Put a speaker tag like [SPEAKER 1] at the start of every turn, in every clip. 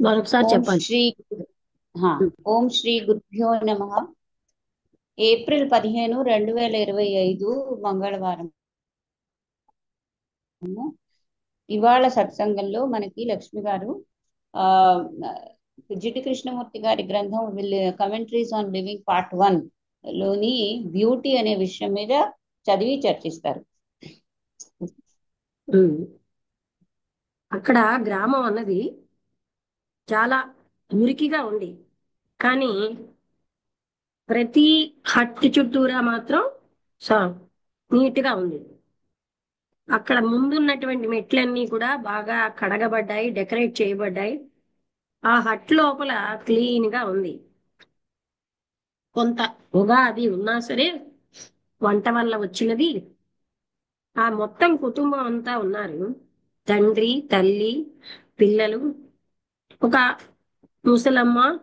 [SPEAKER 1] మరొకసారి
[SPEAKER 2] ఓం
[SPEAKER 1] చెప్పండి.
[SPEAKER 2] శ్రీ హా, ఓం శ్రీ గురుభ్యో నమః. ఏప్రిల్ 15, 2025 మంగళవారం. ఇవాళ సత్సంగంలో మనకి లక్ష్మి గారు ఆ జిడ్డు కృష్ణమూర్తి గారి గ్రంథం కమెంట్రీస్ ఆన్ లివింగ్ పార్ట్ 1 లోని బ్యూటీ అనే విషయం మీద చదివి చర్చిస్తారు.
[SPEAKER 1] ఉమ్. అక్కడ గ్రామం అన్నది చాలా మురికిగా ఉంది. కానీ ప్రతి హట్ చుట్టూరా మాత్రం స- నీట్గా ఉంది. అక్కడ ముందున్నటువంటి మెట్లన్నీ కూడా బాగా కడగబడ్డాయి, డెకరేట్ చేయబడ్డాయి. ఆ హట్ లోపల క్లీన్ గా ఉంది. కొంత పొగ అది ఉన్నా సరే, వంట వల్ల వచ్చినది. ఆ మొత్తం కుటుంబం అంతా ఉన్నారు. తండ్రి, తల్లి, పిల్లలు, ఒక ముసలమ్మ.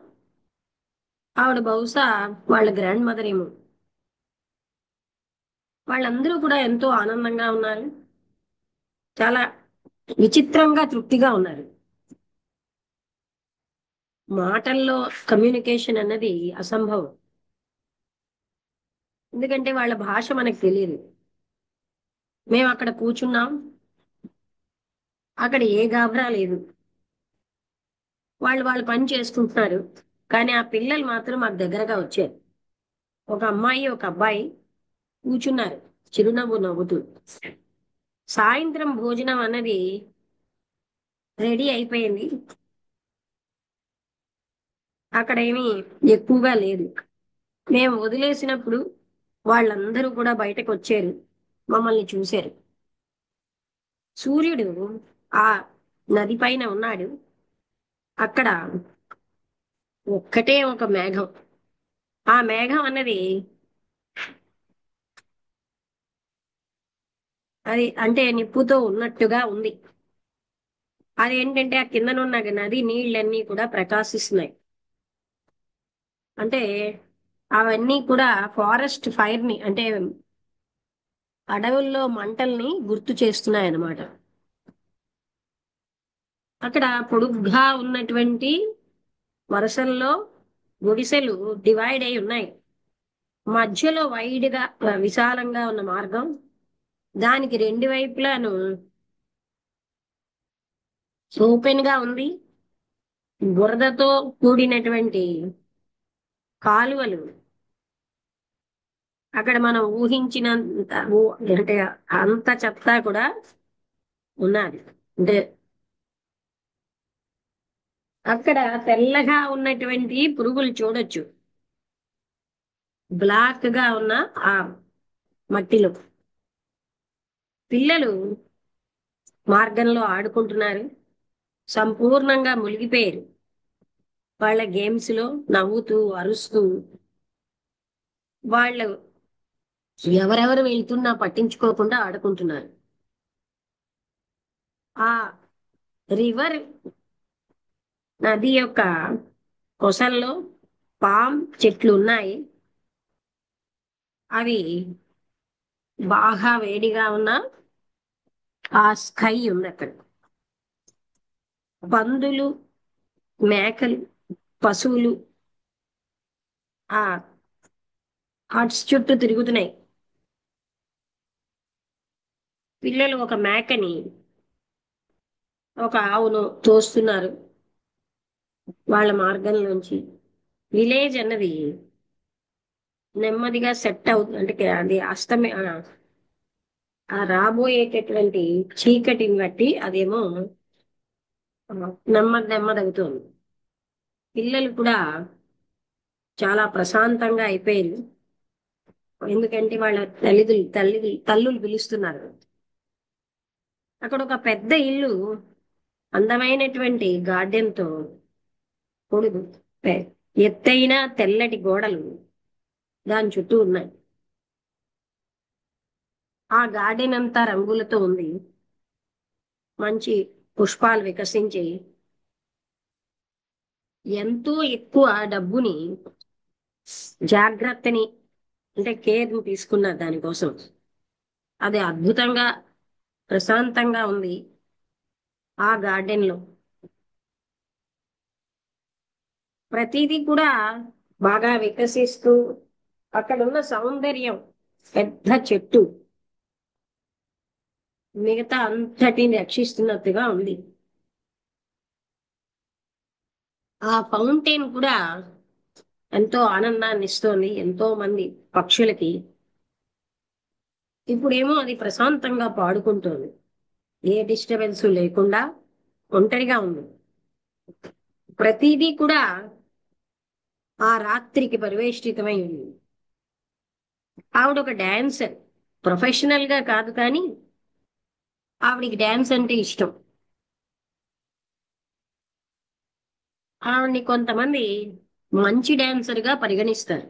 [SPEAKER 1] ఆవిడ బహుశా వాళ్ళ గ్రాండ్ మదర్ ఏమో. వాళ్ళందరూ కూడా ఎంతో ఆనందంగా ఉన్నారు. చాలా విచిత్రంగా తృప్తిగా ఉన్నారు. మాటల్లో కమ్యూనికేషన్ అన్నది అసంభవం. ఎందుకంటే వాళ్ళ భాష మనకు తెలియదు. మేము అక్కడ కూర్చున్నాం. అక్కడ ఏ గాబరా లేదు. వాళ్ళు వాళ్ళ పని చేసుకుంటున్నారు. కానీ ఆ పిల్లలు మాత్రం మాకు దగ్గరగా వచ్చారు. ఒక అమ్మాయి, ఒక అబ్బాయి కూర్చున్నారు చిరునవ్వు నవ్వుతూ. సాయంత్రం భోజనం అన్నది రెడీ అయిపోయింది. అక్కడ ఏమీ ఎక్కువగా లేదు. మేము వదిలేసినప్పుడు వాళ్ళందరూ కూడా బయటకు వచ్చారు, మమ్మల్ని చూశారు. సూర్యుడు ఆ నది పైన ఉన్నాడు. అక్కడ ఒక్కటే ఒక మేఘం. ఆ మేఘం అన్నది అది అంటే నిప్పుతో ఉన్నట్టుగా ఉంది. అదేంటంటే ఆ కిందనున్న నది నీళ్ళన్నీ కూడా ప్రకాశిస్తున్నాయి. అంటే అవన్నీ కూడా ఫారెస్ట్ ఫైర్ ని, అంటే అడవుల్లో మంటల్ని గుర్తు చేస్తున్నాయి అన్నమాట. అక్కడ పొడుగ్గా ఉన్నటువంటి వరుసల్లో గుడిసెలు డివైడ్ అయి ఉన్నాయి. మధ్యలో వైడ్గా విశాలంగా ఉన్న మార్గం. దానికి రెండు వైపులాను ఓపెన్ గా ఉంది. బురదతో కూడినటువంటి కాలువలు. అక్కడ మనం ఊహించినంత అంటే అంత చెత్త కూడా ఉన్నది. అంటే అక్కడ తెల్లగా ఉన్నటువంటి పురుగులు చూడొచ్చు, బ్లాక్ గా ఉన్న ఆ మట్టిలో. పిల్లలు మార్గంలో ఆడుకుంటున్నారు, సంపూర్ణంగా మునిగిపోయారు వాళ్ళ గేమ్స్ లో, నవ్వుతూ అరుస్తూ. వాళ్ళు ఎవరెవరు వెళ్తున్నా పట్టించుకోకుండా ఆడుకుంటున్నారు. ఆ రివర్, నది యొక్క కొసల్లో పామ్ చెట్లు ఉన్నాయి. అవి బాగా వేడిగా ఉన్న ఆ స్కై ఉంది అక్కడ. పందులు, మేకలు, పశువులు ఆ హట్స్ చుట్టూ తిరుగుతున్నాయి. పిల్లలు ఒక మేకని, ఒక ఆవును తోస్తున్నారు వాళ్ళ మార్గంలోంచి. విలేజ్ అన్నది నెమ్మదిగా సెట్ అవుతుంది. అంటే అది ఆ రాబోయేటటువంటి చీకటిని బట్టి అదేమో నెమ్మది నెమ్మది అవుతుంది. పిల్లలు కూడా చాలా ప్రశాంతంగా అయిపోయారు. ఎందుకంటే వాళ్ళ తల్లులు పిలుస్తున్నారు. అక్కడ ఒక పెద్ద ఇల్లు, అందమైనటువంటి గార్డెన్ తో పొడుగు, పె- ఎత్తైన తెల్లటి గోడలు దాని చుట్టూ ఉన్నాయి. ఆ గార్డెన్ అంతా రంగులతో ఉంది. మంచి పుష్పాలు వికసించి ఎంతో ఎక్కువ డబ్బుని, జాగ్రత్తని, అంటే కేర్ ని తీసుకున్నారు దానికోసం. అది అద్భుతంగా ప్రశాంతంగా ఉంది ఆ గార్డెన్ లో. ప్రతిదీ కూడా బాగా వికసిస్తూ అక్కడ ఉన్న సౌందర్యం, పెద్ద చెట్టు మిగతా అంతటిని రక్షిస్తున్నట్టుగా ఉంది. ఆ ఫౌంటైన్ కూడా ఎంతో ఆనందాన్ని ఇస్తోంది ఎంతో మంది పక్షులకి. ఇప్పుడేమో అది ప్రశాంతంగా పాడుకుంటోంది, ఏ డిస్టర్బెన్స్ లేకుండా ఒంటరిగా ఉంది. ప్రతిదీ కూడా ఆ రాత్రికి పరివేష్టితమై ఉంది. ఆవిడ ఒక డాన్సర్, ప్రొఫెషనల్ గా కాదు కానీ ఆవిడికి డాన్స్ అంటే ఇష్టం. ఆవిడ్ని కొంతమంది మంచి డాన్సర్ గా పరిగణిస్తారు.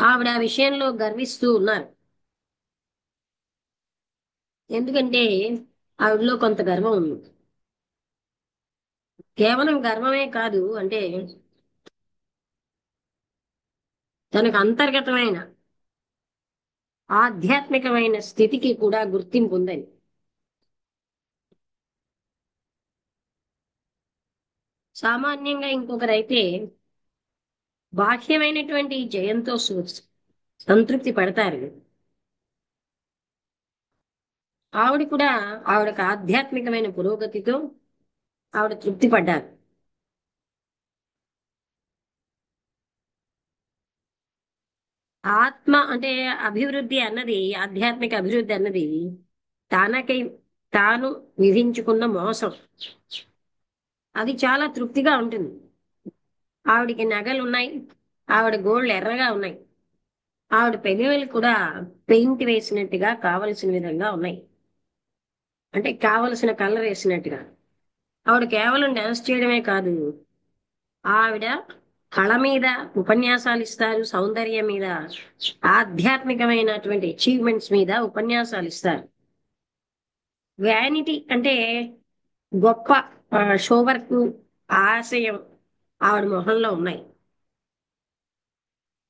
[SPEAKER 1] ఆవిడ ఆ విషయంలో గర్విస్తూ ఉన్నారు. ఎందుకంటే ఆవిడలో కొంత గర్వం ఉంది. కేవలం గర్వమే కాదు, అంటే తనకు అంతర్గతమైన ఆధ్యాత్మికమైన స్థితికి కూడా గుర్తింపు ఉందని. సామాన్యంగా ఇంకొకరైతే బాహ్యమైనటువంటి జయంతో సంతృప్తి పడతారు. ఆవిడ కూడా ఆవిడకు ఆధ్యాత్మికమైన పురోగతితో ఆవిడ తృప్తి పడ్డారు. ఆత్మ అంటే అభివృద్ధి అన్నది, ఆధ్యాత్మిక అభివృద్ధి అన్నది తనకై తాను విధించుకున్న మోసం. అది చాలా తృప్తిగా ఉంటుంది. ఆవిడికి నగలు ఉన్నాయి, ఆవిడ గోళ్ళు ఎర్రగా ఉన్నాయి, ఆవిడ పెదవులు కూడా పెయింట్ వేసినట్టుగా కావలసిన విధంగా ఉన్నాయి, అంటే కావలసిన కలర్ వేసినట్టుగా. ఆవిడ కేవలం డాన్స్ చేయడమే కాదు, ఆవిడ కళ మీద ఉపన్యాసాలు ఇస్తారు, సౌందర్యం మీద, ఆధ్యాత్మికమైనటువంటి అచీవ్మెంట్స్ మీద ఉపన్యాసాలు ఇస్తారు. వ్యానిటీ అంటే గొప్ప షో వర్క్ ఆశయం ఆవిడ మొహంలో ఉన్నాయి.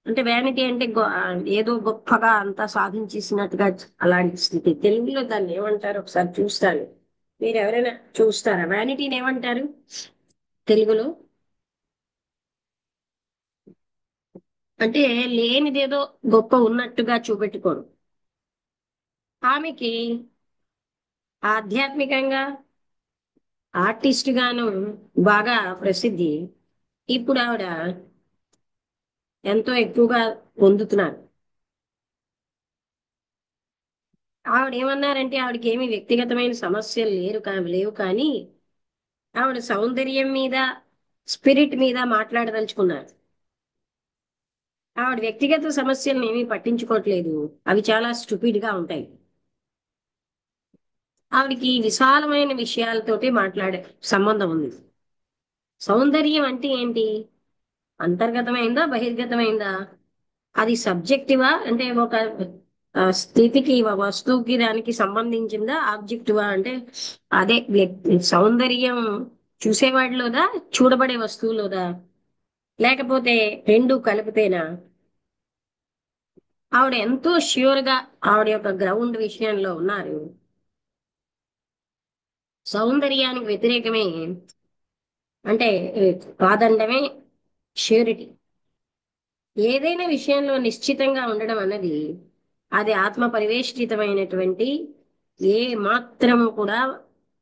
[SPEAKER 1] అంటే వ్యానిటీ అంటే ఏదో గొప్పగా అంతా సాధించేసినట్టుగా అలాంటి స్థితి. తెలుగులో దాన్ని ఏమంటారు ఒకసారి చూస్తాను, మీరు ఎవరైనా చూస్తారా వ్యానిటీని ఏమంటారు తెలుగులో? అంటే లేనిదేదో గొప్ప ఉన్నట్టుగా చూపెట్టుకోరు. ఆమెకి ఆధ్యాత్మికంగా ఆర్టిస్ట్ గాను బాగా ప్రసిద్ధి. ఇప్పుడు ఆవిడ ఎంతో ఎక్కువగా పొందుతున్నారు. ఆవిడ ఏమన్నారంటే ఆవిడకి ఏమి వ్యక్తిగతమైన సమస్యలు లేవు కానీ ఆవిడ సౌందర్యం మీద, స్పిరిట్ మీద మాట్లాడదలుచుకున్నారు. ఆవిడ వ్యక్తిగత సమస్యలను ఏమీ పట్టించుకోవట్లేదు, అవి చాలా స్టూపిడ్ గా ఉంటాయి. ఆవిడకి విశాలమైన విషయాలతోటి మాట్లాడే సంబంధం ఉంది. సౌందర్యం అంటే ఏంటి? అంతర్గతమైందా బహిర్గతమైందా? అది సబ్జెక్టివా, అంటే ఒక స్థితికి, వస్తువుకి దానికి సంబంధించిందా? ఆబ్జెక్టివా అంటే అదే సౌందర్యం చూసేవాడిలోదా, చూడబడే వస్తువులోదా, లేకపోతే రెండు కలిపితేనా? ఆవిడ ఎంతో ష్యూర్ గా ఆవిడ యొక్క గ్రౌండ్ విషయంలో ఉన్నారు. సౌందర్యానికి వ్యతిరేకమే, అంటే కాదండమే ష్యూరిటీ. ఏదైనా విషయంలో నిశ్చితంగా ఉండడం అన్నది అది ఆత్మ పరివేష్టితమైనటువంటి, ఏ మాత్రము కూడా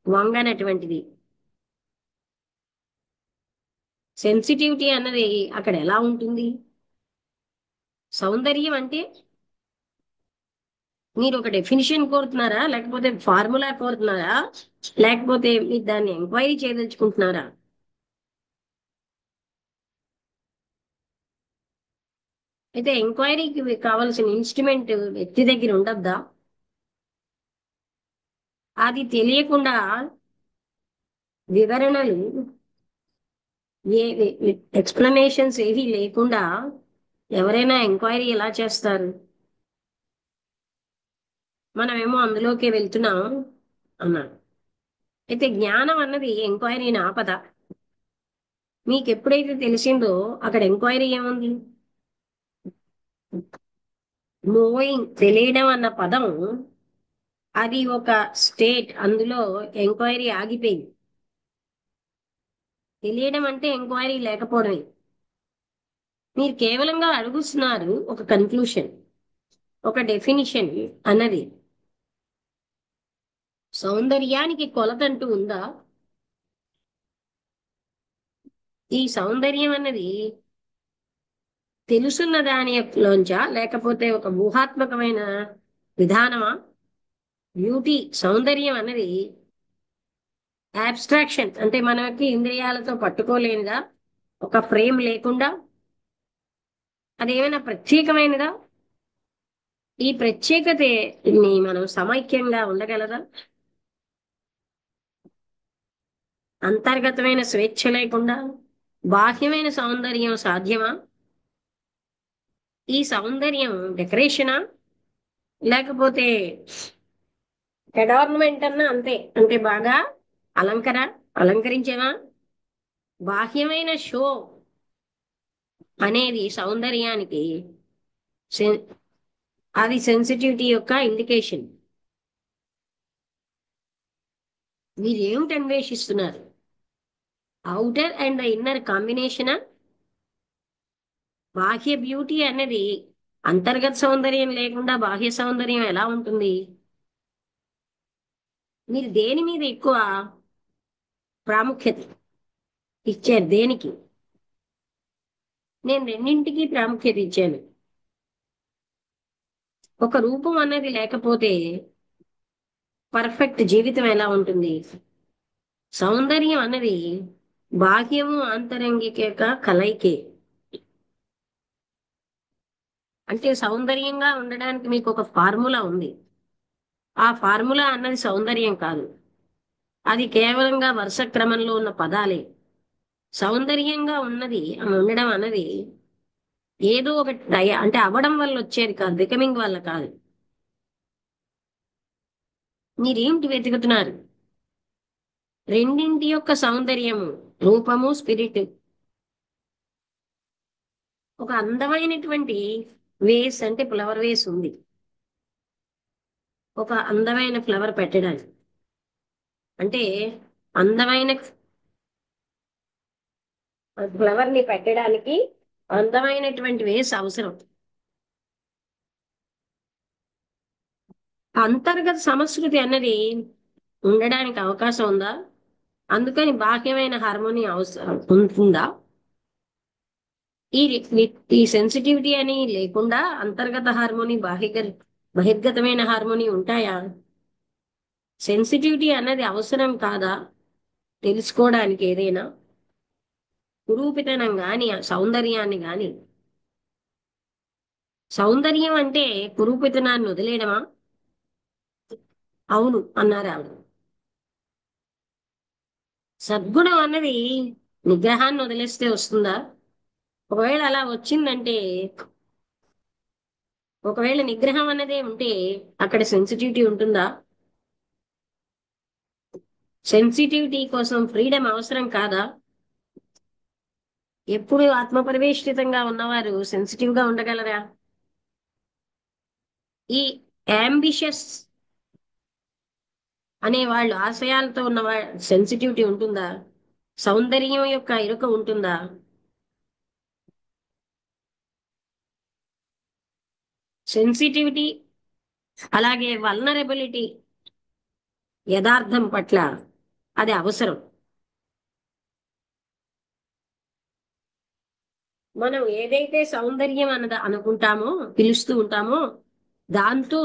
[SPEAKER 1] వంగనటువంటిది. సెన్సిటివిటీ అన్నది అక్కడ ఎలా ఉంటుంది? సౌందర్యం అంటే మీరు ఒక డెఫినిషన్ కోరుతున్నారా, లేకపోతే ఫార్ములా కోరుతున్నారా, లేకపోతే మీరు దాన్ని ఎంక్వైరీ చేయదలుచుకుంటున్నారా? అయితే ఎంక్వైరీకి కావలసిన ఇన్స్ట్రుమెంట్ వ్యక్తి దగ్గర ఉండద్దా? అది తెలియకుండా వివరణలు, ఏ ఎక్స్ప్లెనేషన్స్ ఏవి లేకుండా ఎవరైనా ఎంక్వైరీ ఎలా చేస్తారు? మనమేమో అందులోకే వెళ్తున్నాం అన్నాడు. అయితే జ్ఞానం అన్నది ఎంక్వైరీని ఆపద. మీకు ఎప్పుడైతే తెలిసిందో అక్కడ ఎంక్వైరీ ఏముంది? నోయింగ్, తెలియడం అన్న పదం అది ఒక స్టేట్, అందులో ఎంక్వైరీ ఆగిపోయింది. తెలియడం అంటే ఎంక్వైరీ లేకపోవడమే. మీరు కేవలంగా అడుగుతున్నారు ఒక కన్క్లూషన్, ఒక డెఫినిషన్ అన్నది. సౌందర్యానికి కొలతంటూ ఉందా? ఈ సౌందర్యం అన్నది తెలుసున్న దానిలోంచా, లేకపోతే ఒక ఊహాత్మకమైన విధానమా? బ్యూటీ, సౌందర్యం అన్నది అబ్స్ట్రాక్షన్, అంటే మనకి ఇంద్రియాలతో పట్టుకోలేనిదా, ఒక ఫ్రేమ్ లేకుండా? అదేమైనా ప్రత్యేకమైనదా? ఈ ప్రత్యేకతని మనం సమైక్యంగా ఉండగలదా? అంతర్గతమైన స్వేచ్ఛ లేకుండా బాహ్యమైన సౌందర్యం సాధ్యమా? ఈ సౌందర్యం డెకరేషనా, లేకపోతే అడార్న్మెంట్ అన్నా అంతే, అంటే బాగా అలంకర అలంకరించేవా? బాహ్యమైన షో అనేది సౌందర్యానికి సెన్- అది సెన్సిటివిటీ యొక్క ఇండికేషన్. మీరు ఏమిటి అన్వేషిస్తున్నారు? అవుటర్ అండ్ ద ఇన్నర్ కాంబినేషనా? బాహ్య బ్యూటీ అనేది అంతర్గత సౌందర్యం లేకుండా బాహ్య సౌందర్యం ఎలా ఉంటుంది? మీరు దేని మీద ఎక్కువ ప్రాముఖ్యత ఇచ్చారు, దేనికి? నేను రెండింటికి ప్రాముఖ్యత ఇచ్చాను. ఒక రూపం అన్నది లేకపోతే పర్ఫెక్ట్ జీవితం ఎలా ఉంటుంది? సౌందర్యం అన్నది బాహ్యము ఆంతరంగిక కలయికే. అంటే సౌందర్యంగా ఉండడానికి మీకు ఒక ఫార్ములా ఉంది. ఆ ఫార్ములా అన్నది సౌందర్యం కాదు, అది కేవలంగా వరుస క్రమంలో ఉన్న పదాలే. సౌందర్యంగా ఉండడం అన్నది ఏదో ఒక అంటే అవ్వడం వల్ల వచ్చేది కాదు, బికమింగ్ వల్ల కాదు. మీరేంటి వెతుకుతున్నారు? రెండింటి యొక్క సౌందర్యము, రూపము, స్పిరిట్. ఒక అందమైనటువంటి వేస్, అంటే ఫ్లవర్ వేస్ ఉంది, ఒక అందమైన ఫ్లవర్ పెట్టడానికి. అంటే అందమైన ఫ్లవర్ ని పెట్టడానికి అందమైనటువంటి వేస్ అవసరం. అంతర్గత సంస్కృతి అన్నది ఉండడానికి అవకాశం ఉందా? అందుకని బాహ్యమైన హార్మోని అవసరం ఉంటుందా? ఈ ఈ సెన్సిటివిటీ అని లేకుండా అంతర్గత హార్మోని, బహిర్గతమైన హార్మోని ఉంటాయా? సెన్సిటివిటీ అన్నది అవసరం కాదా తెలుసుకోవడానికి ఏదైనా? కురూపితనం గాని సౌందర్యాన్ని గాని. సౌందర్యం అంటే కురూపితనాన్ని వదిలేయడమా? అవును అన్నారు ఆవిడ. సద్గుణం అన్నది నిగ్రహాన్ని వదిలేస్తే వస్తుందా? ఒకవేళ అలా వచ్చిందంటే, ఒకవేళ నిగ్రహం అన్నదే ఉంటే అక్కడ సెన్సిటివిటీ ఉంటుందా? సెన్సిటివిటీ కోసం ఫ్రీడమ్ అవసరం కాదా? ఎప్పుడు ఆత్మపరివేష్టితంగా ఉన్నవారు సెన్సిటివ్ గా ఉండగలరా? ఈ అంబిషస్ అనే వాళ్ళు, ఆశయాలతో ఉన్న సెన్సిటివిటీ ఉంటుందా? సౌందర్యం యొక్క ఇరుక ఉంటుందా? సెన్సిటివిటీ అలాగే వల్నరబిలిటీ, యథార్థం పట్ల అది అవసరం. మనం ఏదైతే సౌందర్యం అన్నది అనుకుంటామో, పిలుస్తూ ఉంటామో, దాంతో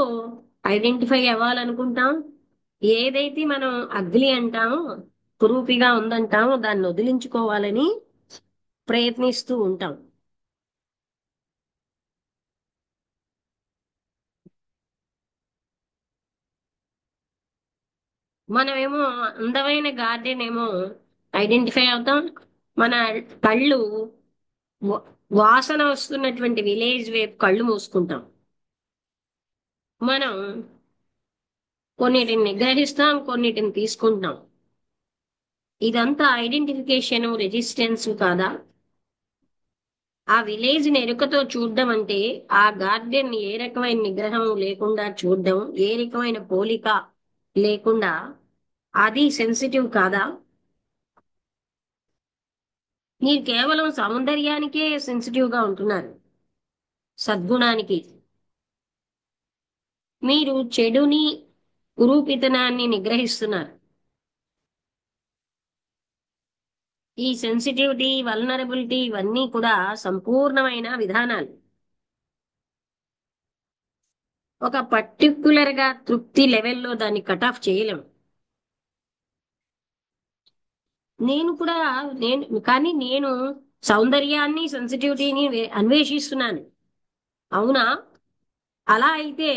[SPEAKER 1] ఐడెంటిఫై అవ్వాలనుకుంటాం. ఏదైతే మనం అగ్లీ అంటామో, కురూపిగా ఉందంటామో, దాన్ని వదిలించుకోవాలని ప్రయత్నిస్తూ ఉంటాం. మనమేమో అందమైన గార్డెన్ ఏమో ఐడెంటిఫై అవుతాం. మన కళ్ళు వ- వాసన వస్తున్నటువంటి విలేజ్ వైపు కళ్ళు మూసుకుంటాం. మనం కొన్నిటిని నిగ్రహిస్తాం, కొన్నిటిని తీసుకుంటాం. ఇదంతా ఐడెంటిఫికేషన్, రెసిస్టెన్స్ కాదా? ఆ విలేజ్ ని ఎరుకతో చూడడం అంటే, ఆ గార్డెన్ ఏ రకమైన నిగ్రహం లేకుండా చూడడం, ఏ రకమైన పోలిక లేకుండా, అది సెన్సిటివ్ కాదా? మీరు కేవలం సౌందర్యానికే సెన్సిటివ్ గా ఉంటున్నారు, సద్గుణానికి. మీరు చెడుని, కురూపితనాన్ని నిగ్రహిస్తున్నారు. ఈ సెన్సిటివిటీ, వల్నరబిలిటీ ఇవన్నీ కూడా సంపూర్ణమైన విధానాలు. ఒక పర్టిక్యులర్ గా తృప్తి లెవెల్లో దాన్ని కట్ ఆఫ్ చేయలేం. నేను కూడా నేను సౌందర్యాన్ని, సెన్సిటివిటీని అన్వేషిస్తున్నాను. అవునా? అలా అయితే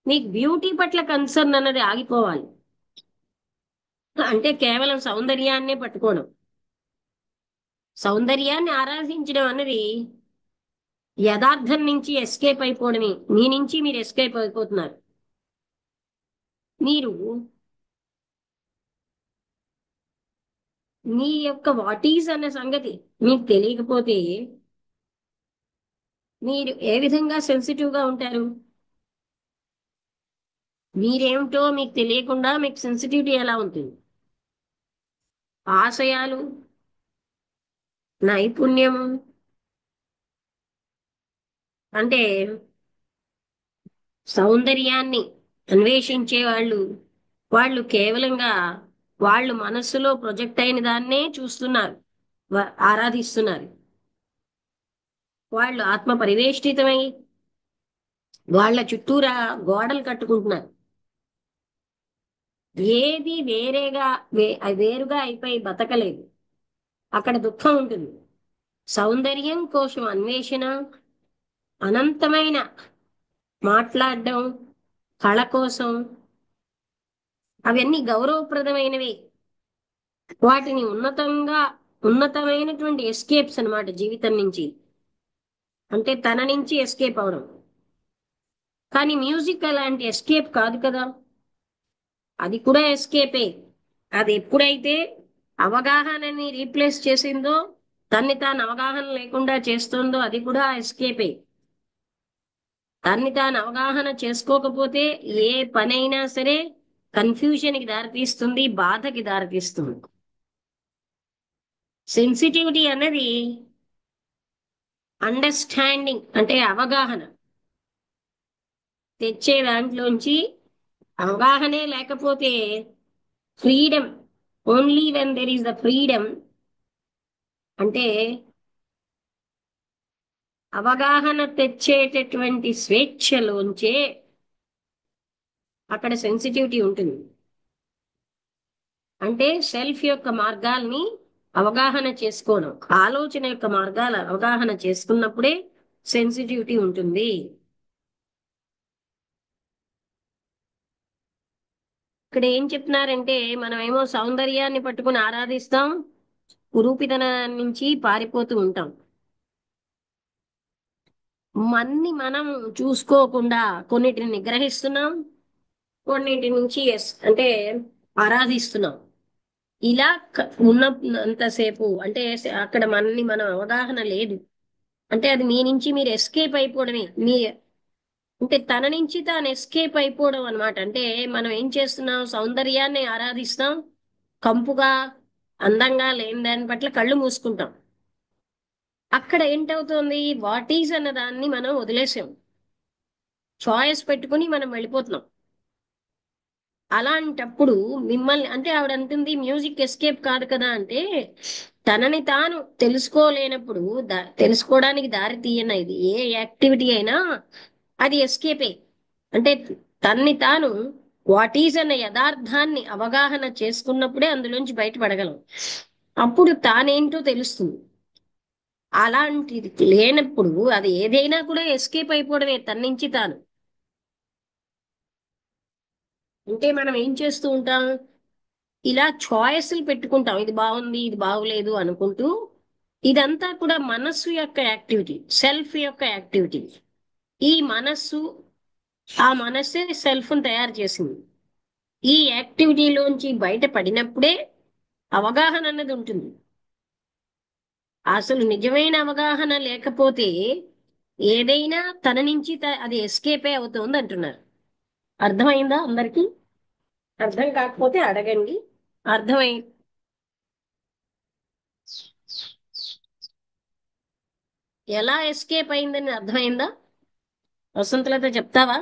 [SPEAKER 1] మీకు బ్యూటీ పట్ల కన్సర్న్ అన్నది ఆగిపోవాలి. అంటే కేవలం సౌందర్యాన్నే పట్టుకోవడం. సౌందర్యాన్ని ఆరాధించడం అన్నది యథార్థం నుంచి ఎస్కేప్ అయిపోవడమే. మీ నుంచి మీరు ఎస్కేప్ అయిపోతున్నారు. మీరు మీ యొక్క వాట్ ఈజ్ అన్న సంగతి మీకు తెలియకపోతే మీరు ఏ విధంగా సెన్సిటివ్ గా ఉంటారు? మీరేమిటో మీకు తెలియకుండా మీకు సెన్సిటివిటీ ఎలా ఉంటుంది? ఆశయాలు, నైపుణ్యము, అంటే సౌందర్యాన్ని అన్వేషించే వాళ్ళు కేవలంగా వాళ్ళు మనస్సులో ప్రొజెక్ట్ అయిన దాన్నే చూస్తున్నారు, ఆరాధిస్తున్నారు. వాళ్ళు ఆత్మ పరివేష్టితమై వాళ్ళ చుట్టూరా గోడలు కట్టుకుంటున్నారు. ఏది వేరుగా అయిపోయి బతకలేదు. అక్కడ దుఃఖం ఉంటుంది. సౌందర్యం కోసం అన్వేషణ, అనంతమైన మాట్లాడడం, కళ కోసం, అవన్నీ గౌరవప్రదమైనవి. వాటిని ఉన్నతమైనటువంటి ఎస్కేప్స్ అన్నమాట జీవితం నుంచి. అంటే తన నుంచి ఎస్కేప్ అవడం. కానీ మ్యూజిక్ అలాంటి ఎస్కేప్ కాదు కదా. అది కూడా ఎస్కేపే. అది ఎప్పుడైతే అవగాహనని రీప్లేస్ చేసిందో, తన్ని తాను అవగాహన లేకుండా చేస్తుందో, అది కూడా ఎస్కేపే. తన్ని తాను అవగాహన చేసుకోకపోతే ఏ పనైనా సరే కన్ఫ్యూజన్కి దారితీస్తుంది, బాధకి దారితీస్తుంది. సెన్సిటివిటీ అన్నది అండర్స్టాండింగ్, అంటే అవగాహన తెచ్చే దాంట్లోంచి. అవగాహనే లేకపోతే freedom, only when there is the freedom, అంటే అవగాహన తెచ్చేటటువంటి స్వేచ్ఛలోంచే అక్కడ సెన్సిటివిటీ ఉంటుంది. అంటే సెల్ఫ్ యొక్క మార్గాల్ని అవగాహన చేసుకోవడం, ఆలోచన యొక్క మార్గాల అవగాహన చేసుకున్నప్పుడే సెన్సిటివిటీ ఉంటుంది. ఇక్కడ ఏం చెప్తున్నారంటే, మనమేమో సౌందర్యాన్ని పట్టుకుని ఆరాధిస్తాం, కురూపితనం నుంచి పారిపోతూ ఉంటాం. మనం చూసుకోకుండా కొన్నిటిని నిగ్రహిస్తున్నాం, కొన్నిటి నుంచి అంటే ఆరాధిస్తున్నాం. ఇలా ఉన్నంతసేపు అంటే అక్కడ మనం అవగాహన లేదు. అంటే అది మీ నుంచి మీరు ఎస్కేప్ అయిపోవడమే. అంటే తన నుంచి తాను ఎస్కేప్ అయిపోవడం అన్నమాట. అంటే మనం ఏం చేస్తున్నాం? సౌందర్యాన్ని ఆరాధిస్తాం, కంపుగా అందంగా లేని దాని పట్ల కళ్ళు మూసుకుంటాం. అక్కడ ఏంటవుతుంది? వాట్ ఈజ్ అన్న దాన్ని మనం వదిలేసాం. చాయిస్ పెట్టుకుని మనం వెళ్ళిపోతున్నాం. అలాంటప్పుడు మిమ్మల్ని, అంటే ఆవిడ అంటుంది మ్యూజిక్ ఎస్కేప్ కాదు కదా అంటే, తనని తాను తెలుసుకోలేనప్పుడు తెలుసుకోవడానికి దారి తీయనిది ఏ యాక్టివిటీ అయినా అది ఎస్కేపే. అంటే తన్ని తాను వాట్ ఈజ్ అన్న యథార్థాన్ని అవగాహన చేసుకున్నప్పుడే అందులోంచి బయటపడగలం. అప్పుడు తానేంటో తెలుస్తుంది. అలాంటిది లేనప్పుడు అది ఏదైనా కూడా ఎస్కేప్ అయిపోవడమే తన నుంచి తాను. అంటే మనం ఏం చేస్తూ ఉంటాం? ఇలా చాయిస్లు పెట్టుకుంటాం, ఇది బాగుంది ఇది బాగులేదు అనుకుంటూ. ఇదంతా కూడా మనస్సు యొక్క యాక్టివిటీ, సెల్ఫ్ యొక్క యాక్టివిటీ. ఈ మనస్సు, ఆ మనస్సే సెల్ఫ్ను తయారు చేసింది. ఈ యాక్టివిటీలోంచి బయటపడినప్పుడే అవగాహన అన్నది ఉంటుంది. అసలు నిజమైన అవగాహన లేకపోతే ఏదైనా తన నుంచి అది ఎస్కేపే అవుతుంది అంటున్నారు. అర్థమైందా అందరికీ? అర్థం కాకపోతే అడగండి. అర్థమై ఎలా ఎస్కేప్ అయిందని అర్థమైందా? వసంతలత చెప్తావా?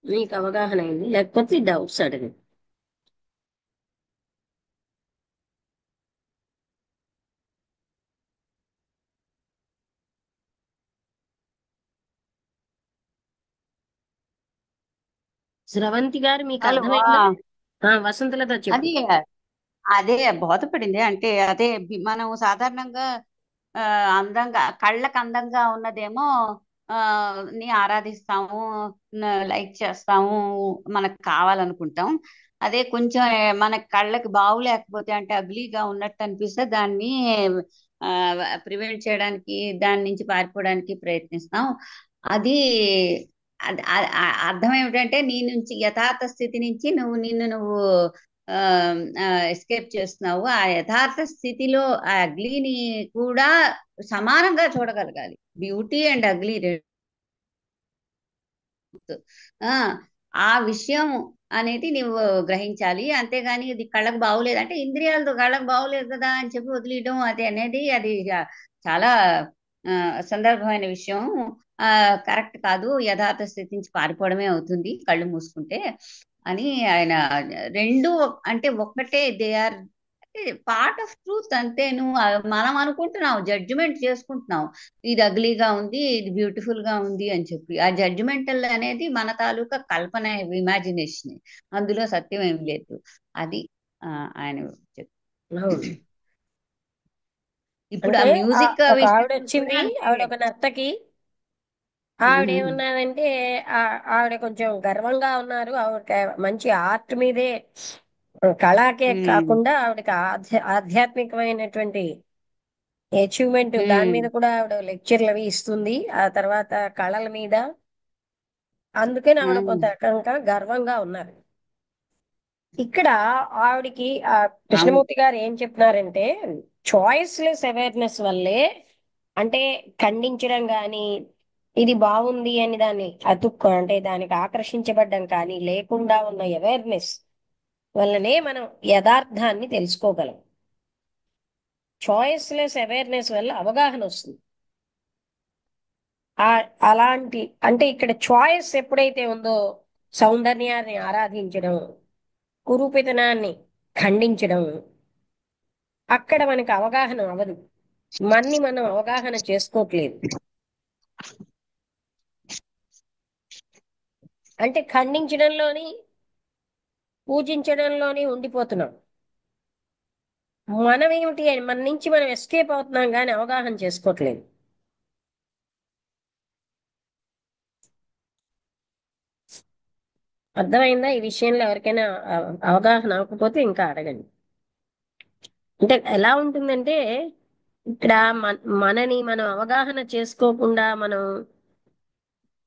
[SPEAKER 1] నీకు అవగాహన అయింది, లేకపోతే డౌట్స్ అడగండి. స్రవంతి గారు మీకు
[SPEAKER 2] హలో.
[SPEAKER 1] అర్థమైందా? వసంతలత చెప్పు.
[SPEAKER 2] అది అదే బోధపడింది అంటే అదే మనం సాధారణంగా ఆ, అందంగా కళ్ళకు అందంగా ఉన్నదేమో ఆ, ని ఆరాధిస్తాము, లైక్ చేస్తాము, మనకు కావాలనుకుంటాం. అదే కొంచెం మన కళ్ళకి బాగులేకపోతే అంటే అగ్లీగా ఉన్నట్టు అనిపిస్తే దాన్ని ప్రివెంట్ చేయడానికి, దాని నుంచి పారిపోవడానికి ప్రయత్నిస్తాం. అది అర్థం ఏమిటంటే నీ నుంచి యథార్థ స్థితి నుంచి నిన్ను నువ్వు ఎస్కేప్ చేస్తున్నావు. ఆ యథార్థ స్థితిలో ఆ అగ్లీని కూడా సమానంగా చూడగలగాలి. బ్యూటీ అండ్ అగ్లీ ఆ ఆ విషయం అనేది నువ్వు గ్రహించాలి. అంతేగాని ఇది కళ్ళకు బాగులేదు అంటే ఇంద్రియాలతో కళ్ళకు బాగులేదు కదా అని చెప్పి వదిలేయడం అది అనేది అది చాలా ఆ, సందర్భమైన విషయం. ఆ కరెక్ట్ కాదు. యథార్థ స్థితి నుంచి పారిపోవడమే అవుతుంది కళ్ళు మూసుకుంటే అని ఆయన రెండు అంటే ఒక్కటే. They are part of truth అంతే. నువ్వు మనం అనుకుంటున్నావు, జడ్జిమెంట్ చేసుకుంటున్నావు, ఇది అగ్లీగా ఉంది, ఇది బ్యూటిఫుల్ గా ఉంది అని చెప్పి. ఆ జడ్జిమెంటల్ అనేది మన తాలూకా కల్పన, ఇమాజినేషన్. అందులో సత్యం ఏం లేదు. అది ఆ, ఆయన చెప్
[SPEAKER 1] అవును.
[SPEAKER 2] ఇప్పుడు ఆ
[SPEAKER 1] అంటే
[SPEAKER 2] మ్యూజిక్
[SPEAKER 1] ఒక ఆవిడ
[SPEAKER 2] విషయంలో కూడా
[SPEAKER 1] వచ్చింది,
[SPEAKER 2] అంతే.
[SPEAKER 1] ఆవిడ ఒక నర్తకి. ఆవిడ
[SPEAKER 2] ఉహుం.
[SPEAKER 1] ఏమన్నారంటే, ఆవిడ కొంచెం గర్వంగా ఉన్నారు. ఆవిడ మంచి ఆర్ట్ మీదే, కళాకే
[SPEAKER 2] ఉమ్,
[SPEAKER 1] కాకుండా ఆవిడకి ఆధ్యాత్మికమైనటువంటి అచీవ్మెంట్, దాని
[SPEAKER 2] ఉమ్,
[SPEAKER 1] మీద కూడా ఆవిడ లెక్చర్లు అవి ఇస్తుంది. ఆ తర్వాత కళల మీద. అందుకని ఆవిడ
[SPEAKER 2] ఉమ్.
[SPEAKER 1] కొంత రకంగా గర్వంగా ఉన్నారు. ఇక్కడ ఆవిడికి
[SPEAKER 2] అవును.
[SPEAKER 1] కృష్ణమూర్తి గారు ఏం చెప్తున్నారంటే, చాయిస్లెస్ అవేర్నెస్ వల్లే, అంటే ఖండించడం కానీ, ఇది బాగుంది అని దాన్ని అంటే దానికి ఆకర్షించబడ్డం కానీ లేకుండా ఉన్న అవేర్నెస్ వల్లనే మనం యథార్థాన్ని తెలుసుకోగలం. చాయిస్లెస్ అవేర్నెస్ వల్ల అవగాహన వస్తుంది. ఆ అలాంటి, అంటే ఇక్కడ చాయిస్ ఎప్పుడైతే ఉందో, సౌందర్యాన్ని ఆరాధించడం, కురూపితనాన్ని ఖండించడం, అక్కడ మనకి అవగాహన అవ్వదు. మనం అవగాహన చేసుకోవట్లేదు. అంటే ఖండించడంలోని, పూజించడంలోని ఉండిపోతున్నాం. మనం ఏమిటి మన నుంచి మనం ఎస్కేప్ అవుతున్నాం కానీ అవగాహన చేసుకోవట్లేదు. అర్థమైందా? ఈ విషయంలో ఎవరికైనా అవగాహన అవ్వకపోతే ఇంకా అడగండి. అంటే ఎలా ఉంటుందంటే, ఇక్కడ మనని మనం అవగాహన చేసుకోకుండా మనం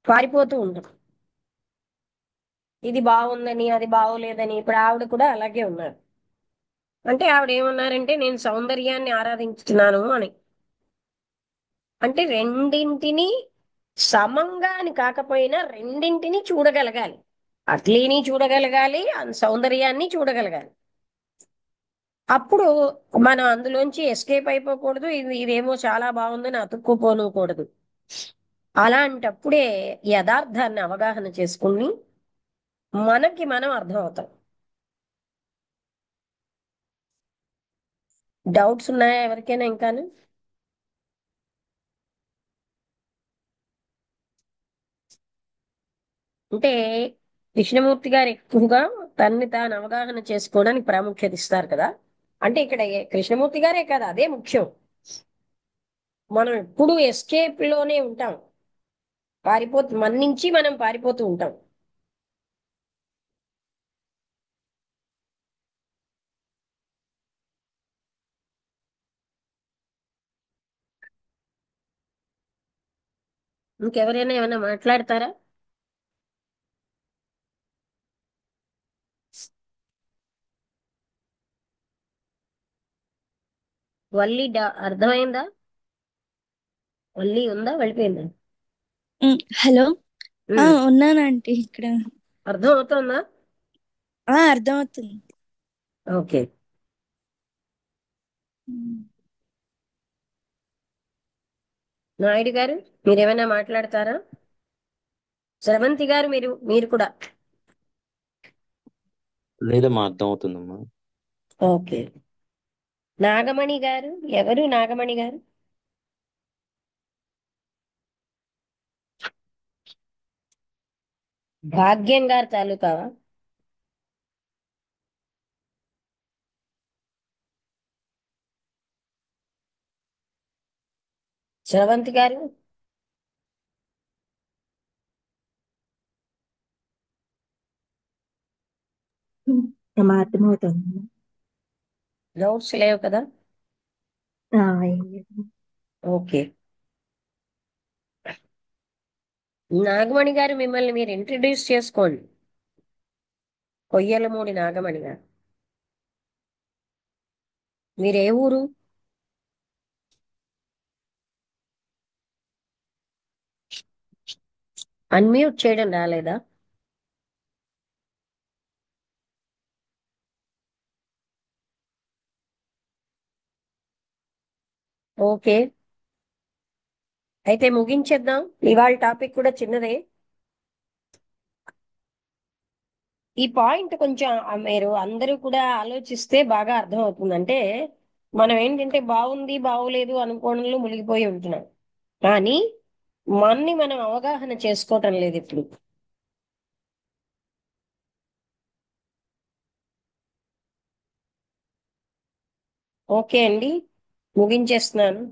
[SPEAKER 1] పారిపోతూ ఉంటాం. ఇది బాగుందని, అది బాగోలేదని. ఇప్పుడు ఆవిడ కూడా అలాగే ఉన్నారు. అంటే ఆవిడ ఏమన్నారంటే, నేను సౌందర్యాన్ని ఆరాధించుతున్నాను అని. అంటే రెండింటిని సమంగా అని కాకపోయినా రెండింటిని చూడగలగాలి. అట్లీని చూడగలగాలి, సౌందర్యాన్ని చూడగలగాలి. అప్పుడు మనం అందులోంచి ఎస్కేప్ అయిపోకూడదు. ఇదేమో చాలా బాగుందని అతుక్కుపోనకూడదు. అలాంటప్పుడే యథార్థాన్ని అవగాహన చేసుకుని మనకి మనం అర్థం అవుతాం. డౌట్స్ ఉన్నాయా ఎవరికైనా ఇంకాను? అంటే కృష్ణమూర్తి గారు ఎక్కువగా తన్ని తాను అవగాహన చేసుకోవడానికి ప్రాముఖ్యత ఇస్తారు కదా. అంటే ఇక్కడ కృష్ణమూర్తి గారే కదా, అదే ముఖ్యం. మనం ఎప్పుడూ ఎస్కేప్ లోనే ఉంటాం. మన నుంచి మనం పారిపోతూ ఉంటాం. ఇంకెవరైనా ఏమైనా మాట్లాడతారా? వల్లి అర్థమైందా? వల్లి ఉందా, వెళ్ళిపోయిందా?
[SPEAKER 3] హలో.
[SPEAKER 1] ఉమ్,
[SPEAKER 3] ఉన్నాను ఆంటీ ఇక్కడ.
[SPEAKER 1] అర్థం అవుతుందా?
[SPEAKER 3] అర్థమవుతుంది.
[SPEAKER 1] ఓకే.
[SPEAKER 3] ఉమ్.
[SPEAKER 1] నాయుడు గారు మీరేమైనా మాట్లాడతారా? స్రవంతి గారు మీరు కూడా.
[SPEAKER 4] లేదమ్మా, అర్థం అవుతుందమ్మా.
[SPEAKER 1] ఓకే. నాగమణి గారు, ఎవరు నాగమణి గారు? భాగ్యం గారు తాలూకావా? స్రవంతి గారు?
[SPEAKER 5] అమ్మా అర్థమవుతుంది.
[SPEAKER 1] డౌట్స్ లేవు కదా?
[SPEAKER 5] ఏం లేదు.
[SPEAKER 1] ఓకే. నాగమణి గారు మిమ్మల్ని మీరు ఇంట్రడ్యూస్ చేసుకోండి. కొయ్యలమూడి నాగమణి గారు. మీరు ఏ ఊరు? అన్మ్యూట్ చేయడం రాలేదా? ఓకే, అయితే ముగించేద్దాం. ఇవాళ టాపిక్ కూడా చిన్నదే. ఈ పాయింట్ కొంచెం మీరు అందరూ కూడా ఆలోచిస్తే బాగా అర్థం అవుతుంది. అంటే మనం ఏంటంటే బాగుంది బాగోలేదు అనుకోవడంలో మునిగిపోయి ఉంటున్నాం, కానీ మనని మనం అవగాహన చేసుకోవటం లేదు ఇప్పుడు. ఓకే అండి, ముగించేస్తున్నాను.